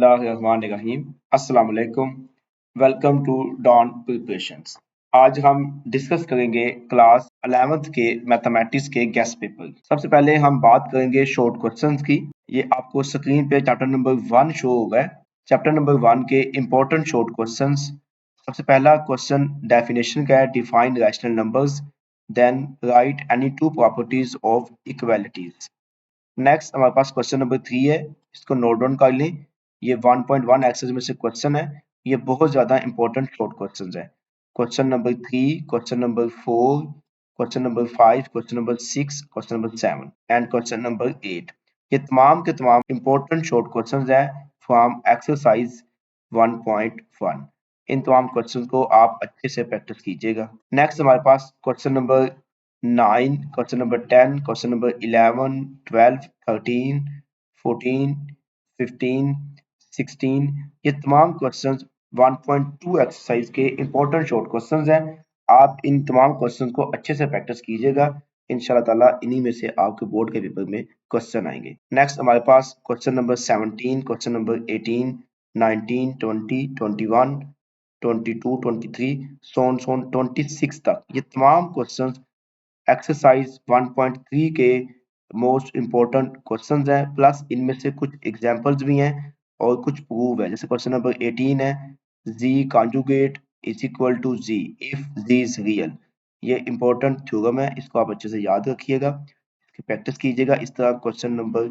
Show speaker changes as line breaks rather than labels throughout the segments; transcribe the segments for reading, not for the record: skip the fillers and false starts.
बिस्मिल्लाहिर्रहमानिर्रहीम। अस्सलाम वालेकुम। Welcome to Dawn preparations. आज हम डिस्कस करेंगे क्लास 11th के मैथमेटिक्स के गेस्ट पेपर। सबसे पहले हम बात करेंगे शॉर्ट क्वेश्चंस की। ये आपको स्क्रीन पे चैप्टर नंबर 1 शो होगा। चैप्टर नंबर 1 के इंपॉर्टेंट शॉर्ट क्वेश्चंस। सबसे पहला क्वेश्चन डेफिनेशन का है, define rational numbers, then write any two properties of equalities. Next हमारे पास क्वेश्चन नंबर 3 है, इसको नोट डाउन कर लें। ये 1.1 एक्सरसाइज में से क्वेश्चन है। ये बहुत ज्यादा इंपॉर्टेंट शॉर्ट क्वेश्चन है। Question number 3, question number 4, question number 5, question number 6, question number 7 and question number 8। ये तमाम के तमाम इंपॉर्टेंट शॉर्ट क्वेश्चन है फ्रॉम एक्सरसाइज 1.1। इन तमाम क्वेश्चन को आप अच्छे से प्रैक्टिस कीजिएगा। नेक्स्ट हमारे पास question number 9, question number 10, question number 11, 12, 13, 14, 15, 16। ये तमाम क्वेश्चंस 1.2 एक्सरसाइज के इंपॉर्टेंट शॉर्ट क्वेश्चंस हैं। आप इन तमाम क्वेश्चंस को अच्छे से प्रैक्टिस कीजिएगा। इंशाल्लाह ताला इन्हीं में से आपके बोर्ड के पेपर में क्वेश्चन आएंगे। नेक्स्ट हमारे पास क्वेश्चन नंबर 17, क्वेश्चन नंबर 18, 19, 20, 21, 22, 23, सोन 26 तक ये तमाम क्वेश्चंस एक्सरसाइज 1.3 के मोस्ट इम्पोर्टेंट क्वेश्चंस हैं, प्लस इनमें से कुछ एग्जांपल्स भी हैं और कुछ प्रूव है। जैसे क्वेश्चन नंबर 18 है, z conjugate is equal to z if z is real. ये इंपॉर्टेंट थ्योरम है, इसको आप अच्छे से याद रखिएगा, इसकी प्रैक्टिस कीजिएगा। इस तरह क्वेश्चन नंबर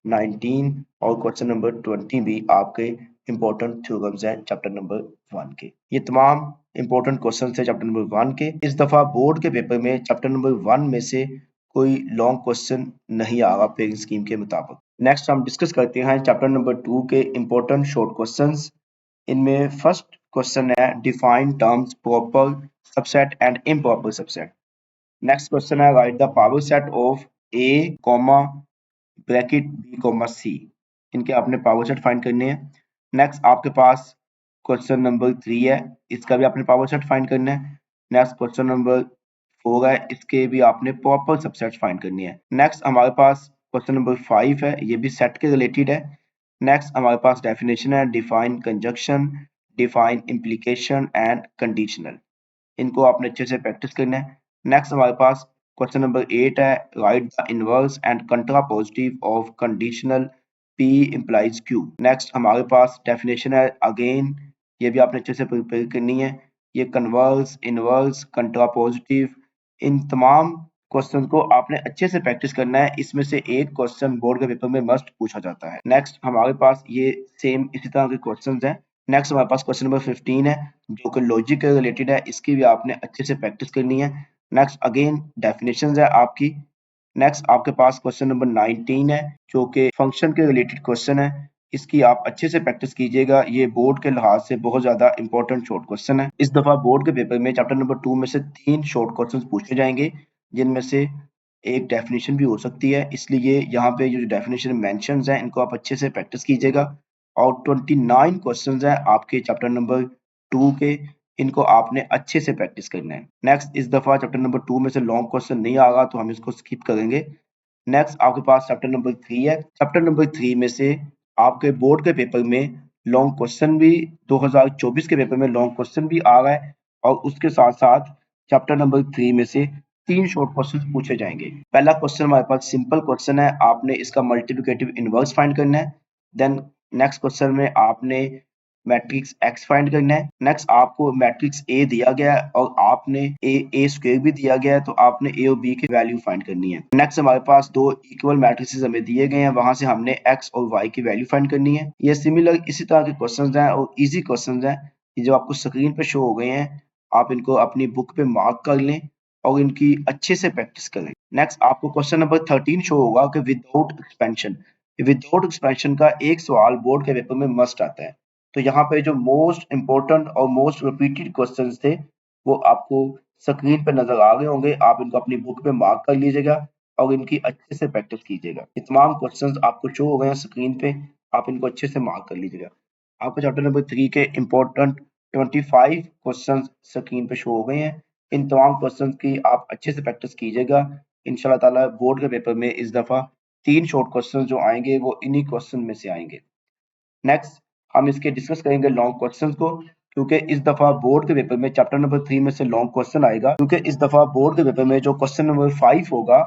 19 और क्वेश्चन नंबर 20 भी आपके इंपॉर्टेंट थ्योरम्स हैं चैप्टर नंबर 1 के। ये तमाम इंपॉर्टेंट क्वेश्चन थे चैप्टर नंबर 1 के। इस दफा बोर्ड के पेपर में चैप्टर नंबर 1 में से कोई लॉन्ग क्वेश्चन नहीं आएगा पेइंग स्कीम के मुताबिक। नेक्स्ट हम डिस्कस करते हैं चैप्टर नंबर 2 के इंपॉर्टेंट शॉर्ट क्वेश्चंस। इनमें फर्स्ट क्वेश्चन है, define terms proper subset and improper subset. Next question है, write the power set of A comma bracket B comma C. इनके आपने पावर सेट फाइंड करने हैं। नेक्स्ट आपके पास क्वेश्चन नंबर 3 है, इसका भी आपने पावर सेट फाइंड करना है। नेक्स्ट क्वेश्चन नंबर 4 है, इसके भी आपने प्रॉपर सबसेट फाइंड करनी है। नेक्स्ट हमारे पास क्वेश्चन नंबर 5 है, ये भी सेट के रिलेटेड है। नेक्स्ट हमारे पास डेफिनेशन है, define conjunction, define implication and conditional. इनको आपने अच्छे से प्रैक्टिस करना है। नेक्स्ट हमारे पास क्वेश्चन नंबर 8 है, write the inverse and contrapositive of conditional P implies Q। Next हमारे पास डेफिनेशन है, अगेन ये भी आपने अच्छे से प्रिपेयर करनी है। ये कन्वर्स, इनवर्स, कंट्रापोजिटिव, इन तमाम क्वेश्चन को आपने अच्छे से प्रैक्टिस करना है। इसमें से एक क्वेश्चन बोर्ड के पेपर में मस्ट पूछा जाता है। नेक्स्ट हमारे पास ये सेम इसी तरह के क्वेश्चन हैं। नेक्स्ट हमारे पास क्वेश्चन नंबर 15 है, जो कि लॉजिक के रिलेटेड है, इसकी भी आपने अच्छे से प्रैक्टिस करनी है। नेक्स्ट अगेन डेफिनेशंस है आपकी। नेक्स्ट आपके पास क्वेश्चन नंबर 19 है, जो कि फंक्शन के रिलेटेड क्वेश्चन है, इसकी आप अच्छे से प्रैक्टिस कीजिएगा। ये बोर्ड के लिहाज से बहुत ज्यादा इंपॉर्टेंट शॉर्ट क्वेश्चन है। इस दफा बोर्ड के पेपर में चैप्टर नंबर 2 में से 3 शॉर्ट क्वेश्चन पूछे जाएंगे, जिनमें से एक डेफिनेशन भी हो सकती है। इसलिए यहाँ पे जो डेफिनेशन मेंशन है, इनको आप अच्छे से प्रैक्टिस कीजिएगा। और 29 क्वेश्चन है आपके चैप्टर नंबर 2 के, इनको आपने अच्छे से प्रैक्टिस करना है। नेक्स्ट इस दफा चैप्टर नंबर 2 में से लॉन्ग क्वेश्चन नहीं आएगा, तो हम इसको स्किप करेंगे। नेक्स्ट आपके पास चैप्टर नंबर 3 है। चैप्टर नंबर 3 में से आपके बोर्ड के पेपर में लॉन्ग क्वेश्चन भी 2024 के पेपर में लॉन्ग क्वेश्चन भी आ रहा है, और उसके साथ साथ चैप्टर नंबर 3 में से 3 शॉर्ट क्वेश्चन पूछे जाएंगे। पहला क्वेश्चन हमारे पास सिंपल क्वेश्चन है, आपने इसका मल्टीप्लिकेटिव इनवर्स फाइंड करना है। देन नेक्स्ट क्वेश्चन में आपने मैट्रिक्स एक्स फाइंड करना है। नेक्स्ट आपको मैट्रिक्स ए दिया गया है और आपने ए स्क्वायर भी दिया गया है, तो आपने ए और बी की वैल्यू फाइंड करनी है। नेक्स्ट हमारे पास दो इक्वल मैट्रिक्स हमें दिए गए हैं, वहां से हमने एक्स और वाई की वैल्यू फाइंड करनी है। ये सिमिलर इसी तरह के क्वेश्चंस हैं और इजी क्वेश्चंस हैं, जो आपको स्क्रीन पे शो हो गए हैं। आप इनको अपनी बुक पे मार्क कर लें और इनकी अच्छे से प्रैक्टिस करें। नेक्स्ट आपको क्वेश्चन नंबर 13 शो होगा कि विदाउट एक्सपेंशन का एक सवाल बोर्ड के पेपर में मस्ट आता है। तो यहाँ पे जो मोस्ट इंपोर्टेंट और मोस्ट रिपीटेड क्वेश्चंस थे, वो आपको स्क्रीन पे नजर आ गए होंगे। आप इनको अपनी बुक पे मार्क कर लीजिएगा और इनकी अच्छे से प्रैक्टिस कीजिएगा। ये तमाम क्वेश्चंस आपको शो हो गए हैं स्क्रीन पे, आप इनको अच्छे से मार्क कर लीजिएगा। आपको चैप्टर नंबर 3 के इंपॉर्टेंट 25 क्वेश्चंस स्क्रीन पे शो हो गए हैं। इन तमाम क्वेश्चंस की आप अच्छे से प्रैक्टिस कीजिएगा। इंशाल्लाह ताला बोर्ड के पेपर में इस दफा 3 शॉर्ट क्वेश्चन जो आएंगे वो इन्हीं क्वेश्चन में से आएंगे। नेक्स्ट हम इसके डिस्कस करेंगे लॉन्ग क्वेश्चंस को, क्योंकि इस दफा बोर्ड के पेपर में चैप्टर नंबर 3 में से लॉन्ग क्वेश्चन आएगा, क्योंकि इस दफा बोर्ड के पेपर में जो क्वेश्चन नंबर 5 होगा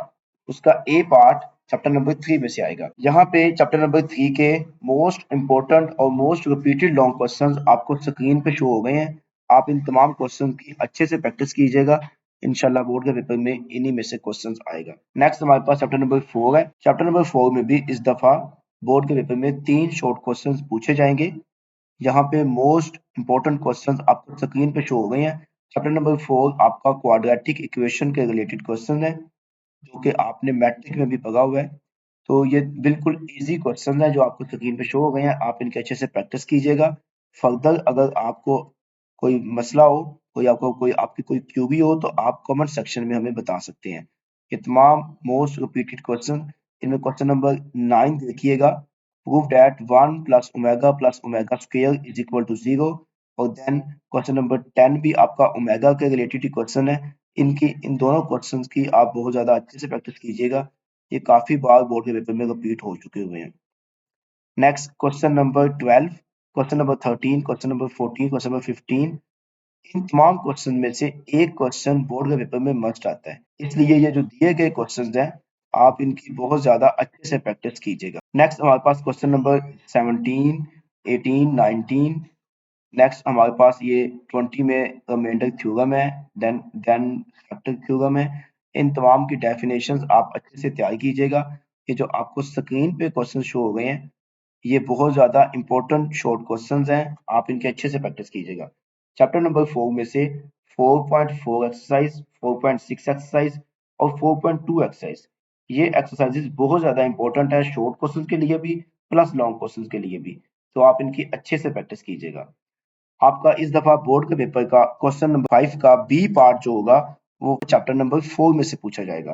उसका ए पार्ट चैप्टर नंबर 3 में से आएगा। यहाँ पे चैप्टर नंबर 3 के मोस्ट इंपोर्टेंट और मोस्ट रिपीटेड लॉन्ग क्वेश्चंस आपको स्क्रीन पे शो हो गए हैं। आप इन तमाम क्वेश्चन की अच्छे से प्रैक्टिस कीजिएगा, इंशाल्लाह बोर्ड के पेपर में इन्हीं में से क्वेश्चंस आएगा। नेक्स्ट हमारे पास चैप्टर नंबर 4 है। चैप्टर नंबर 4 में भी इस दफा बोर्ड के पेपर में 3 शॉर्ट क्वेश्चंस पूछे जाएंगे। यहाँ पे मोस्ट इंपॉर्टेंट क्वेश्चंस आपको स्क्रीन पे शो हो गए हैं। चैप्टर नंबर 4 आपका क्वाड्रेटिक इक्वेशन के रिलेटेड क्वेश्चन है, जो कि आपने मैट्रिक में भी पढ़ा हुआ है। तो ये बिल्कुल इजी क्वेश्चन है जो आपको स्क्रीन पे शो हो गए हैं। आप इनके अच्छे से प्रैक्टिस कीजिएगा। फर्दर अगर आपको कोई मसला हो, कोई आपकी कोई क्यूबी हो, तो आप कमेंट सेक्शन में हमें बता सकते हैं। ये तमाम मोस्ट रिपीटेड क्वेश्चन, इनमें क्वेश्चन नंबर 9 देखिएगा, prove that 1 plus omega square is equal to 0। और देन क्वेश्चन नंबर 10 भी आपका ओमेगा के रिलेटेड क्वेश्चन है। इन दोनों क्वेश्चंस की आप बहुत ज्यादा अच्छे से प्रैक्टिस कीजिएगा। ये काफी बार बोर्ड के पेपर में रिपीट हो चुके हुए हैं। Next question number 12, question number 13, question number 14, question number 15, इन तमाम क्वेश्चन में से एक क्वेश्चन बोर्ड के पेपर में मस्ट आता है। इसलिए ये जो दिए गए क्वेश्चन हैं, आप इनकी बहुत ज्यादा अच्छे से प्रैक्टिस कीजिएगा। नेक्स्ट हमारे पास क्वेश्चन नंबर 17, 18, 19। नेक्स्ट हमारे पास ये 20 में रिमाइंडर थ्योरम है, देन फैक्टर थ्योरम है। इन तमाम की डेफिनेशंस आप अच्छे से तैयार कीजिएगा। ये जो आपको स्क्रीन पे क्वेश्चन शो हो गए हैं, ये बहुत ज्यादा इंपॉर्टेंट शॉर्ट क्वेश्चंस हैं। आप इनके अच्छे से प्रैक्टिस कीजिएगा। चैप्टर नंबर 4 में से 4.4 एक्सरसाइज, 4.6 एक्सरसाइज और 4.2 एक्सरसाइज, ये एक्सरसाइजेस बहुत ज्यादा इंपॉर्टेंट है शॉर्ट क्वेश्चंस के लिए भी प्लस लॉन्ग क्वेश्चंस के लिए भी। तो आप इनकी अच्छे से प्रैक्टिस कीजिएगा। आपका इस दफा बोर्ड के पेपर का क्वेश्चन नंबर 5 का बी पार्ट जो होगा वो चैप्टर नंबर 4 में से पूछा जाएगा।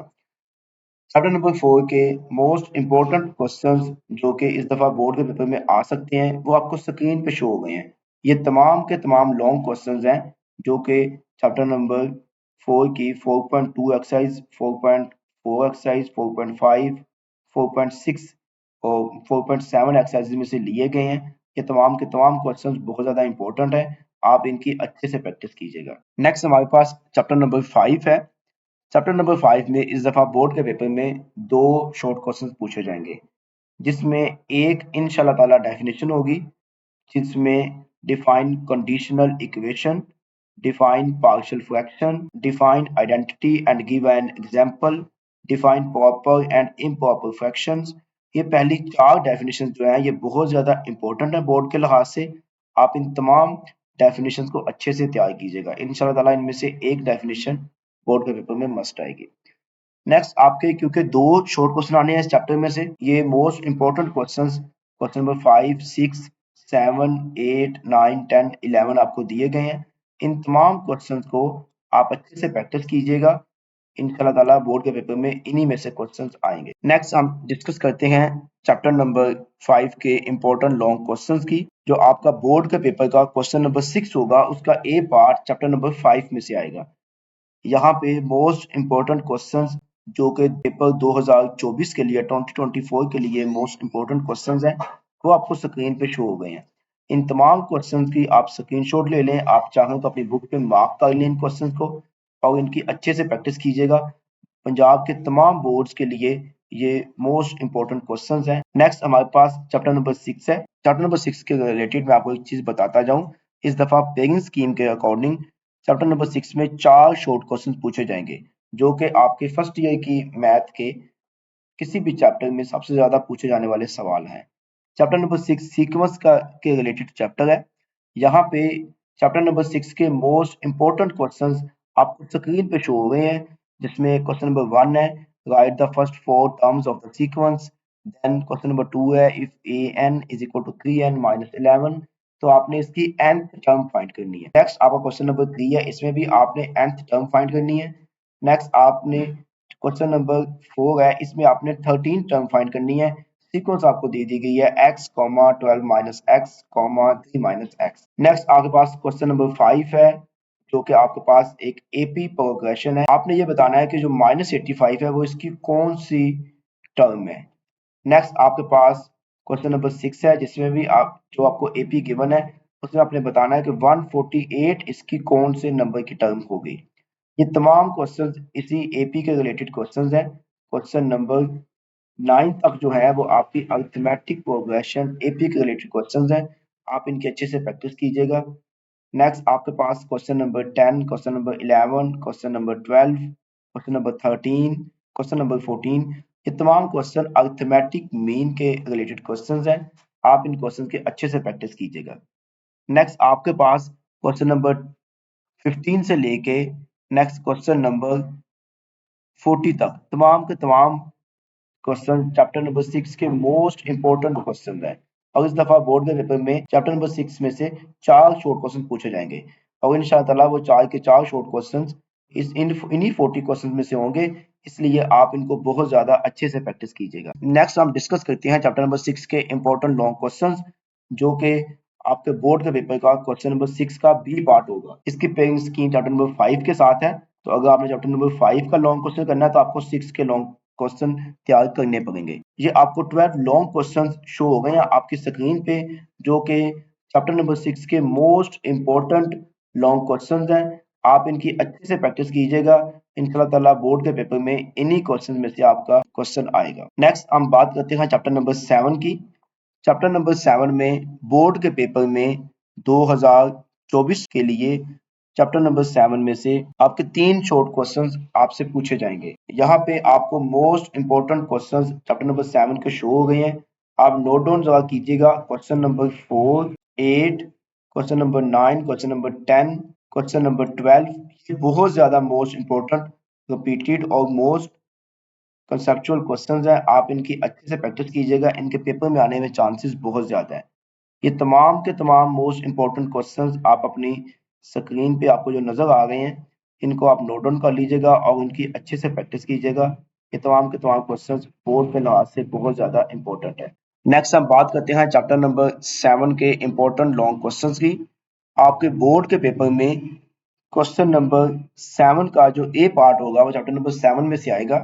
चैप्टर नंबर 4 के मोस्ट इंपोर्टेंट क्वेश्चंस जो कि इस दफा बोर्ड के पेपर में आ सकते हैं, वो आपको स्क्रीन पे शो हो गए हैं। ये तमाम के तमाम लॉन्ग क्वेश्चंस हैं जो कि चैप्टर नंबर 4 की 4.2 एक्सरसाइज, 4.4 एक्सरसाइज, 4.5, 4.6 और 4.7 एक्सरसाइज में से लिए गए हैं। ये तमाम के तमाम क्वेश्चंस बहुत ज्यादा इंपॉर्टेंट है। आप इनकी अच्छे से प्रैक्टिस कीजिएगा। नेक्स्ट हमारे पास चैप्टर नंबर 5 है। चैप्टर नंबर 5 में इस दफा बोर्ड के पेपर में 2 शॉर्ट क्वेश्चंस पूछे जाएंगे, जिसमें एक इंशाल्लाह ताला डेफिनेशन होगी, जिसमें define conditional equation, define partial fraction, define identity and give an example, define proper and improper fractions. ये पहली 4 डेफिनेशन जो है ये बहुत ज्यादा इंपॉर्टेंट है बोर्ड के लिहाज से। आप इन तमाम डेफिनेशन को अच्छे से तैयार कीजिएगा। इंशाल्लाह ताला इनमें से एक डेफिनेशन बोर्ड के पेपर में मस्ट आएगी। नेक्स्ट आपके क्योंकि 2 शॉर्ट क्वेश्चन आने हैं इस चैप्टर में से, ये most important questions question number 5, 6, 7, 8, 9, 10, 11 आपको दिए गए हैं। इन तमाम क्वेश्चंस को आप अच्छे से प्रैक्टिस कीजिएगा। इंशाल्लाह ताला बोर्ड के पेपर में इन्हीं में से क्वेश्चंस आएंगे। नेक्स्ट हम डिस्कस करते हैं चैप्टर नंबर 5 के इंपॉर्टेंट लॉन्ग क्वेश्चंस की। जो आपका बोर्ड के पेपर का क्वेश्चन नंबर 6 होगा, उसका ए पार्ट चैप्टर नंबर 5 में से आएगा। यहाँ पे मोस्ट इंपोर्टेंट क्वेश्चंस जो कि पेपर 2024 के लिए 2024 के लिए मोस्ट इंपोर्टेंट क्वेश्चंस हैं, वो आपको स्क्रीन पे शो हो गए हैं। इन तमाम क्वेश्चंस की आप स्क्रीनशॉट ले लें। आप चाहें तो अपनी बुक पे मार्क कर लें इन क्वेश्चंस को और इनकी अच्छे से प्रैक्टिस कीजिएगा। पंजाब के तमाम बोर्ड्स के लिए ये मोस्ट इंपोर्टेंट क्वेश्चंस हैं। नेक्स्ट हमारे पास चैप्टर नंबर 6 है। चैप्टर नंबर 6 के रिलेटेड मैं आपको एक चीज बताता जाऊं। इस दफा पेइंग स्कीम के अकॉर्डिंग चैप्टर नंबर 6 में 4 शॉर्ट क्वेश्चन पूछे जाएंगे, जो कि आपके फर्स्ट ईयर की मैथ के किसी भी चैप्टर में सबसे ज्यादा पूछे जाने वाले सवाल हैं। चैप्टर नंबर 6 सीक्वेंस का के रिलेटेड चैप्टर है। यहाँ पे चैप्टर नंबर 6 के मोस्ट इंपोर्टेंट क्वेश्चंस आपको स्क्रीन पे शो हो रहे हैं, जिसमें क्वेश्चन नंबर 1 है, write the first 4 terms of the sequence. Then question number 2 है, if an is equal to 3n minus 11। तो आपने इसकी nth टर्म फाइंड करनी है। नेक्स्ट आपका क्वेश्चन नंबर 3 है, इसमें भी आपने nth टर्म फाइंड करनी है। नेक्स्ट आपने क्वेश्चन नंबर 4 है, इसमें आपने 13 टर्म फाइंड करनी है। सीक्वेंस आपको दे दी गई है x, 12 minus x, 3 minus x। Next आपके पास क्वेश्चन नंबर 5 है, जो कि आपके पास एक एपी प्रोग्रेशन है। आपने ये बताना है कि जो -85 है वो इसकी कौन सी टर्म है। नेक्स्ट आपके पास क्वेश्चन नंबर 6 है जिसमें भी आप जो आपको एपी गिवन है उसमें आपने बताना है कि 148 इसकी कौन से नंबर की टर्म होगी। ये तमाम क्वेश्चंस इसी एपी के रिलेटेड क्वेश्चंस हैं। क्वेश्चन नंबर 9 तक जो है वो आपकी अरिथमेटिक प्रोग्रेशन एपी के रिलेटेड क्वेश्चंस हैं। आप इनकी अच्छे से प्रैक्टिस कीजिएगा। नेक्स्ट आपके पास question number 10, question number 11, question number 12, question number 13, question number 14, ये तमाम क्वेश्चन अरिथमेटिक मीन के रिलेटेड क्वेश्चंस हैं। आप इन क्वेश्चन के अच्छे से प्रैक्टिस कीजिएगा। नेक्स्ट आपके पास क्वेश्चन नंबर 15 से लेके नेक्स्ट क्वेश्चन नंबर 40 तक तमाम के तमाम क्वेश्चन चैप्टर नंबर 6 के मोस्ट इंपोर्टेंट क्वेश्चन है। और इस दफा बोर्ड के पेपर में चैप्टर नंबर 6 में से 4 शॉर्ट क्वेश्चन पूछे जाएंगे और इंशाल्लाह वो 4 के 4 शॉर्ट क्वेश्चन इन्हीं 40 क्वेश्चन में से होंगे, इसलिए आप इनको बहुत ज्यादा अच्छे से प्रैक्टिस कीजिएगा। नेक्स्ट हम डिस्कस करते हैं चैप्टर नंबर 6 के इंपॉर्टेंट लॉन्ग क्वेश्चन जो कि आपके बोर्ड के पेपर का क्वेश्चन नंबर 6 का बी पार्ट होगा। इसकी पेइंग स्कीम चैप्टर नंबर 5 के साथ है, तो अगर आपने चैप्टर नंबर 5 का लॉन्ग क्वेश्चन करना है तो आपको 6 के लॉन्ग क्वेश्चन तैयार करने पड़ेंगे। ये आपको 12 लॉन्ग क्वेश्चन शो हो गए हैं आपकी स्क्रीन पे, जो कि चैप्टर नंबर 6 के मोस्ट इंपॉर्टेंट लॉन्ग क्वेश्चन हैं। आप इनकी अच्छे से प्रैक्टिस कीजिएगा। इंशाल्लाह ताला बोर्ड के पेपर में इन्हीं क्वेश्चन में से आपका क्वेश्चन आएगा। नेक्स्ट हम बात करते हैं चैप्टर नंबर 7 की। चैप्टर नंबर 7 में बोर्ड के पेपर में 2024 के लिए चैप्टर नंबर 7 में से आपके 3 शॉर्ट क्वेश्चंस आपसे पूछे जाएंगे। यहाँ पे आपको most important questions chapter number 7 के शो हो गए हैं। आप नोट डाउन जरा कीजिएगा। Question number 4, 8, question number 9, question number 10, question number 12, ये बहुत ज्यादा मोस्ट इंपोर्टेंट, रिपीटेड और मोस्ट कंसेप्चुअल क्वेश्चंस हैं। आप इनकी अच्छे से प्रैक्टिस कीजिएगा, इनके पेपर में आने में चांसेस बहुत ज्यादा है। ये तमाम के तमाम मोस्ट इंपोर्टेंट क्वेश्चंस आप अपनी स्क्रीन पे आपको जो नजर आ रहे हैं इनको आप नोट डाउन कर लीजिएगा और उनकी अच्छे से प्रैक्टिस कीजिएगा। ये तमाम के तमाम क्वेश्चंस बोर्ड के लिहाज से बहुत ज्यादा इंपॉर्टेंट है। नेक्स्ट हम बात करते हैं चैप्टर नंबर 7 के इंपॉर्टेंट लॉन्ग क्वेश्चंस की। आपके बोर्ड के पेपर में क्वेश्चन नंबर 7 का जो ए पार्ट होगा वो चैप्टर नंबर 7 में से आएगा।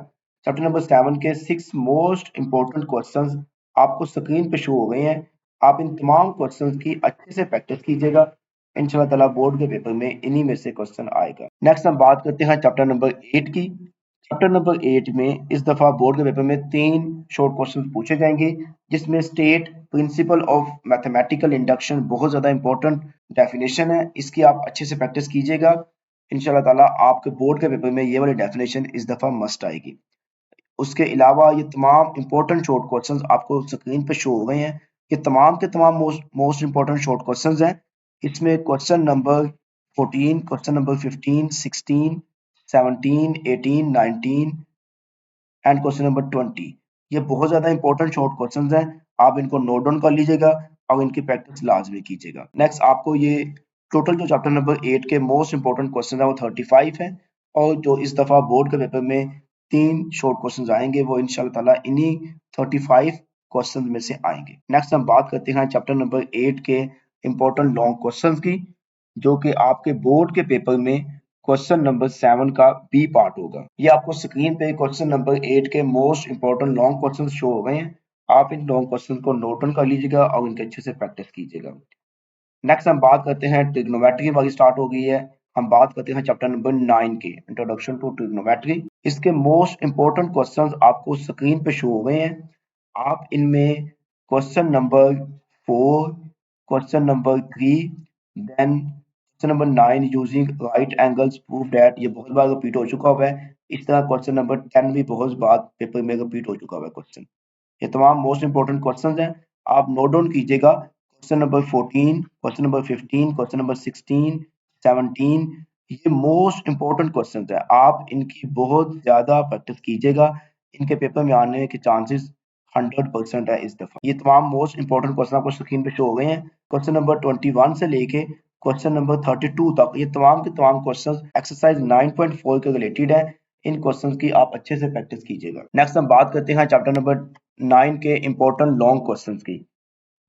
चैप्टर नंबर 7 के 6 मोस्ट इंपोर्टेंट क्वेश्चंस आपको स्क्रीन पे शो हो गए हैं। आप इन तमाम क्वेश्चंस की अच्छे से प्रैक्टिस कीजिएगा। इंशाल्लाह ताला बोर्ड के पेपर में इन्हीं में से क्वेश्चन आएगा। नेक्स्ट हम बात करते हैं चैप्टर नंबर 8 की। चैप्टर नंबर 8 में इस दफा बोर्ड के पेपर में 3 शॉर्ट क्वेश्चन पूछे जाएंगे, जिसमें state principle of mathematical induction बहुत ज्यादा इंपॉर्टेंट डेफिनेशन है, इसकी आप अच्छे से प्रैक्टिस कीजिएगा। इंशाल्लाह ताला आपके बोर्ड के पेपर में ये वाली डेफिनेशन इस दफा मस्ट आएगी। उसके अलावा ये तमाम इंपॉर्टेंट शॉर्ट क्वेश्चंस आपको स्क्रीन पे शो हो गए हैं। ये तमाम के तमाम मोस्ट इंपॉर्टेंट शॉर्ट क्वेश्चंस हैं। इसमें question number 14, question number 15, 16, 17, 18, 19 and question number 20 ये बहुत ज्यादा इंपॉर्टेंट शॉर्ट क्वेश्चंस हैं। आप इनको नोट डाउन कर लीजिएगा और इनकी प्रैक्टिस लाजमी कीजिएगा। नेक्स्ट आपको ये टोटल जो चैप्टर नंबर 8 के मोस्ट इंपॉर्टेंट क्वेश्चन है वो 35 है, और जो इस दफा बोर्ड के पेपर में 3 शॉर्ट क्वेश्चन आएंगे वो इंशाल्लाह ताला इन्हीं 35 क्वेश्चन में से आएंगे। नेक्स्ट हम बात करते हैं चैप्टर नंबर 8 के इंपॉर्टेंट लॉन्ग क्वेश्चन की, जो कि आपके बोर्ड के पेपर में क्वेश्चन नंबर 7 का बी पार्ट होगा। ये आपको स्क्रीन पे क्वेश्चन नंबर 8 के most important long question show हो गए हैं। आप इन लॉन्ग क्वेश्चन को नोट डाउन कर लीजिएगा और इनके अच्छे से प्रैक्टिस कीजिएगा। नेक्स्ट हम बात करते हैं ट्रिग्नोमेट्री वाली स्टार्ट हो गई है। हम बात करते हैं चैप्टर नंबर 9 के इंट्रोडक्शन टू ट्रिग्नोमेट्री। इसके मोस्ट इंपोर्टेंट क्वेश्चंस आपको स्क्रीन पे शो हो गए हैं। आप इनमें question number 4, question number 3, then question number 9 using right angles prove that, ये बहुत बार रिपीट हो चुका हुआ है। इस तरह क्वेश्चन नंबर 10 भी बहुत बार पेपर में रिपीट हो चुका हुआ है क्वेश्चन। ये तमाम मोस्ट इंपोर्टेंट क्वेश्चंस हैं, आप नोट डाउन कीजिएगा। Question number 14, question number 15, question number 16, 17 ये मोस्ट इंपोर्टेंट क्वेश्चंस हैं। आप इनकी बहुत ज्यादा प्रैक्टिस कीजिएगा, इनके पेपर में आने के चांसेस 100% है इस दफा। ये तमाम मोस्ट इंपोर्टेंट क्वेश्चन आपको स्क्रीन पे शो हो गए हैं। क्वेश्चन नंबर 21 से लेके क्वेश्चन नंबर 32 तक ये तमाम के तमाम क्वेश्चंस एक्सरसाइज 9.4 के रिलेटेड है। इन क्वेश्चंस की आप अच्छे से प्रैक्टिस कीजिएगा। नेक्स्ट हम बात करते हैं चैप्टर नंबर 9 के इंपॉर्टेंट लॉन्ग क्वेश्चंस की।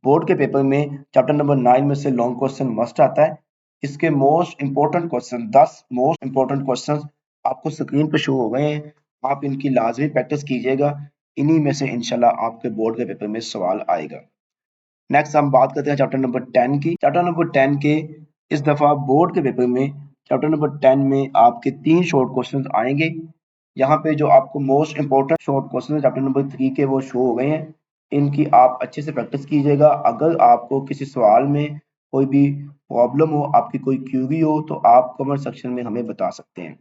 बोर्ड के पेपर में चैप्टर नंबर 9 में से लॉन्ग क्वेश्चन मस्ट आता है। इसके most important question 10 most important question आपको स्क्रीन पर शो हो गए हैं। आप इनकी लाजमी प्रैक्टिस कीजिएगा। इन्हीं में से इंशाल्लाह आपके बोर्ड के पेपर में सवाल आएगा। नेक्स्ट हम बात करते हैं चैप्टर नंबर 10 की। चैप्टर नंबर 10 के इस दफा बोर्ड के पेपर में चैप्टर नंबर 10 में आपके 3 शॉर्ट क्वेश्चंस आएंगे। यहाँ पे जो आपको most important short question chapter number 3 के वो शो हो गए हैं। इनकी आप अच्छे से प्रैक्टिस कीजिएगा। अगर आपको किसी सवाल में कोई भी प्रॉब्लम हो, आपकी कोई क्यूरी हो, तो आप कमेंट सेक्शन में हमें बता सकते हैं।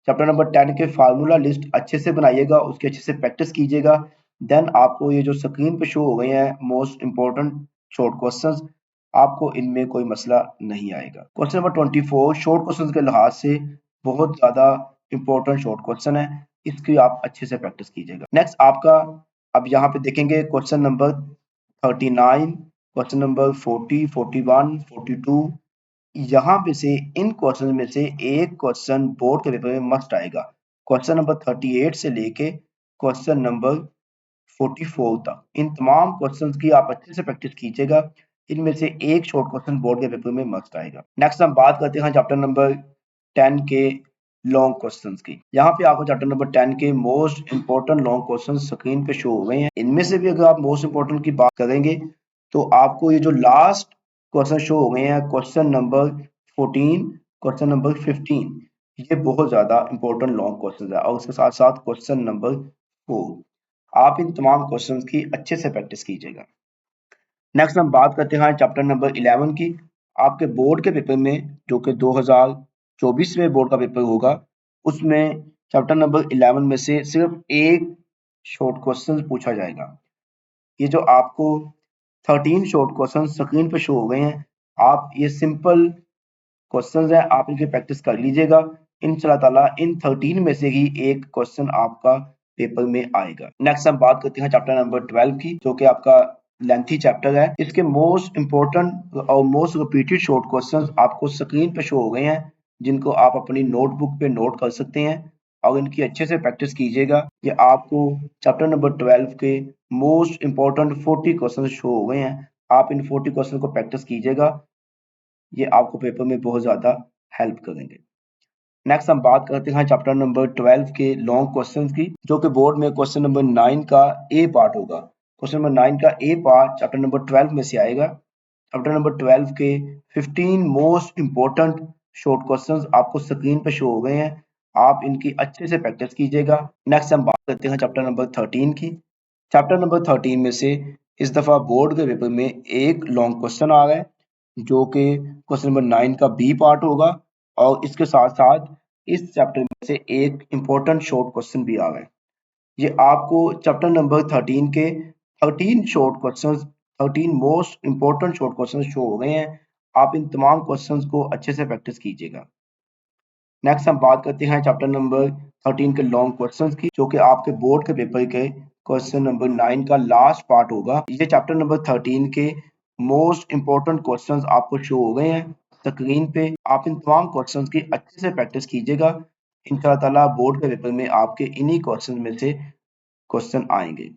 चैप्टर नंबर 10 के फार्मूला लिस्ट अच्छे से बनाइएगा, उसकी अच्छे से प्रैक्टिस कीजिएगा। देन आपको ये जो स्क्रीन पे शो हो गए हैं मोस्ट इंपॉर्टेंट शॉर्ट क्वेश्चंस, आपको इनमें कोई मसला नहीं आएगा। क्वेश्चन नंबर 24 शॉर्ट क्वेश्चंस के लिहाज से बहुत ज्यादा इंपॉर्टेंट शॉर्ट क्वेश्चन है, इसकी आप अच्छे से प्रैक्टिस कीजिएगा। नेक्स्ट आपका अब यहाँ पे देखेंगे क्वेश्चन नंबर 39, क्वेश्चन नंबर 40, 41, 42। यहाँ पे से इन क्वेश्चन में से एक क्वेश्चन बोर्ड के पेपर में मस्ट आएगा। क्वेश्चन नंबर 38 से लेके क्वेश्चन नंबर 44 तक इन तमाम क्वेश्चंस की आप अच्छे से प्रैक्टिस कीजिएगा। इनमें से एक शॉर्ट क्वेश्चन बोर्ड के पेपर में मस्ट आएगा। नेक्स्ट हम बात करते हैं चैप्टर नंबर 10 के लॉन्ग क्वेश्चंस की। यहाँ पे आपको चैप्टर नंबर 10 के most important long question screen पे शो हो गए हैं। इनमें से भी अगर आप मोस्ट इंपॉर्टेंट की बात करेंगे तो आपको ये जो लास्ट क्वेश्चन शो हो गए हैं क्वेश्चन नंबर 14, क्वेश्चन नंबर 15, ये बहुत ज्यादा इंपॉर्टेंट लॉन्ग क्वेश्चन है। और उसके साथ साथ क्वेश्चन नंबर 4, आप इन तमाम क्वेश्चंस की अच्छे से प्रैक्टिस कीजिएगा। नेक्स्ट हम बात करते हैं चैप्टर नंबर 11 की। आपके बोर्ड के पेपर में जो कि 2024 में बोर्ड का पेपर होगा, उसमें चैप्टर नंबर 11 में से सिर्फ एक शॉर्ट क्वेश्चन पूछा जाएगा। ये जो आपको 13 शॉर्ट क्वेश्चन स्क्रीन पे शो हो गए हैं, आप ये सिंपल क्वेश्चंस हैं, आप इनकी प्रैक्टिस कर लीजिएगा। इंशाल्लाह ताला इन 13 में से ही एक क्वेश्चन आपका पेपर में आएगा। नेक्स्ट हम बात करते हैं चैप्टर नंबर 12 की, जो कि आपका लेंथी चैप्टर है। इसके मोस्ट इंपॉर्टेंट और मोस्ट रिपीटेड शॉर्ट क्वेश्चंस आपको स्क्रीन पे शो हो गए हैं, जिनको आप अपनी नोटबुक पे नोट कर सकते हैं और इनकी अच्छे से प्रैक्टिस कीजिएगा। ये आपको चैप्टर नंबर 12 के मोस्ट इंपॉर्टेंट 40 क्वेश्चन शो हो गए हैं। आप इन 40 क्वेश्चन को प्रैक्टिस कीजिएगा, ये आपको पेपर में बहुत ज्यादा हेल्प करेंगे। नेक्स्ट हम बात करते हैं चैप्टर नंबर 12 के लॉन्ग क्वेश्चंस की, जो कि बोर्ड में क्वेश्चन नंबर 9 का ए पार्ट होगा। क्वेश्चन नंबर 9 का ए पार्ट चैप्टर नंबर 12 में से आएगा। चैप्टर नंबर 12 के 15 मोस्ट इंपॉर्टेंट शॉर्ट क्वेश्चंस आपको स्क्रीन पे शो हो गए हैं, आप इनकी अच्छे से प्रैक्टिस कीजिएगा। नेक्स्ट हम बात करते हैं चैप्टर नंबर 13 की। चैप्टर नंबर 13 में से इस दफा बोर्ड के पेपर में एक लॉन्ग क्वेश्चन आ रहा है, जो कि क्वेश्चन नंबर 9 का बी पार्ट होगा और इसके साथ साथ इस चैप्टर में से एक इंपॉर्टेंट शॉर्ट क्वेश्चन भी आ रहा है। ये आपको चैप्टर नंबर 13 के 13 short questions 13 most important short questions show हो गए हैं। आप इन तमाम क्वेश्चंस को अच्छे से प्रैक्टिस कीजिएगा। नेक्स्ट हम बात करते हैं चैप्टर नंबर 13 के लॉन्ग क्वेश्चंस की, जो कि आपके बोर्ड के पेपर के क्वेश्चन नंबर 9 का लास्ट पार्ट होगा। ये चैप्टर नंबर 13 के मोस्ट इंपॉर्टेंट क्वेश्चंस आपको शो हो गए हैं स्क्रीन पे। आप इन तमाम क्वेश्चंस की अच्छे से प्रैक्टिस कीजिएगा। इंशाअल्लाह ताला बोर्ड के पेपर में आपके इन्हीं क्वेश्चन में से क्वेश्चन आएंगे।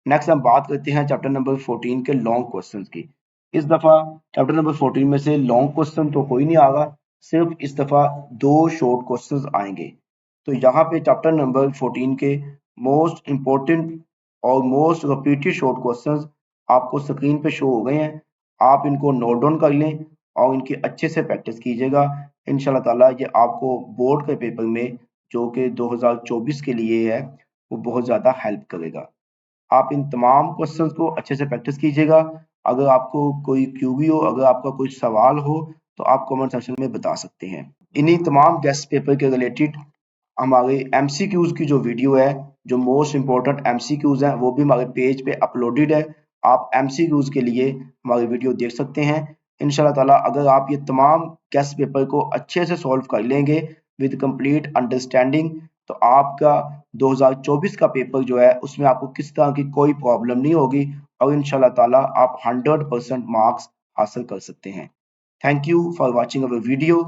नेक्स्ट हम बात करते हैं चैप्टर नंबर 14 के लॉन्ग क्वेश्चंस की। इस दफा चैप्टर नंबर 14 में से लॉन्ग क्वेश्चन तो कोई नहीं आएगा, सिर्फ इस दफा 2 शॉर्ट क्वेश्चंस आएंगे। तो यहाँ पे चैप्टर नंबर 14 के मोस्ट इंपॉर्टेंट और मोस्ट रिपीटेड शॉर्ट क्वेश्चंस आपको स्क्रीन पे शो हो गए हैं। आप इनको नोट डाउन कर लें और इनकी अच्छे से प्रैक्टिस कीजिएगा। इंशाल्लाह ताला ये आपको बोर्ड के पेपर में जो कि 2024 के लिए है, वो बहुत ज़्यादा हेल्प करेगा। आप इन तमाम क्वेश्चंस को अच्छे से प्रैक्टिस कीजिएगा। अगर आपको कोई क्यूबी हो, अगर आपका कोई सवाल हो, तो आप कमेंट सेक्शन में बता सकते हैं। इन्हीं तमाम गेस्ट पेपर के रिलेटेड हमारे एमसीक्यूज की जो वीडियो है, जो मोस्ट इंपॉर्टेंट एमसीक्यूज हैं, वो भी हमारे पेज पे अपलोडेड है। आप एमसीक्यूज के लिए हमारी वीडियो देख सकते हैं। इंशाल्लाह ताला अगर आप ये तमाम गेस्ट पेपर को अच्छे से सॉल्व कर लेंगे विद कंप्लीट अंडरस्टैंडिंग, तो आपका 2024 का पेपर जो है उसमें आपको किस तरह की कोई प्रॉब्लम नहीं होगी और इंशाल्लाह ताला आप 100% मार्क्स हासिल कर सकते हैं। Thank you for watching our video.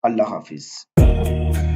Allah Hafiz.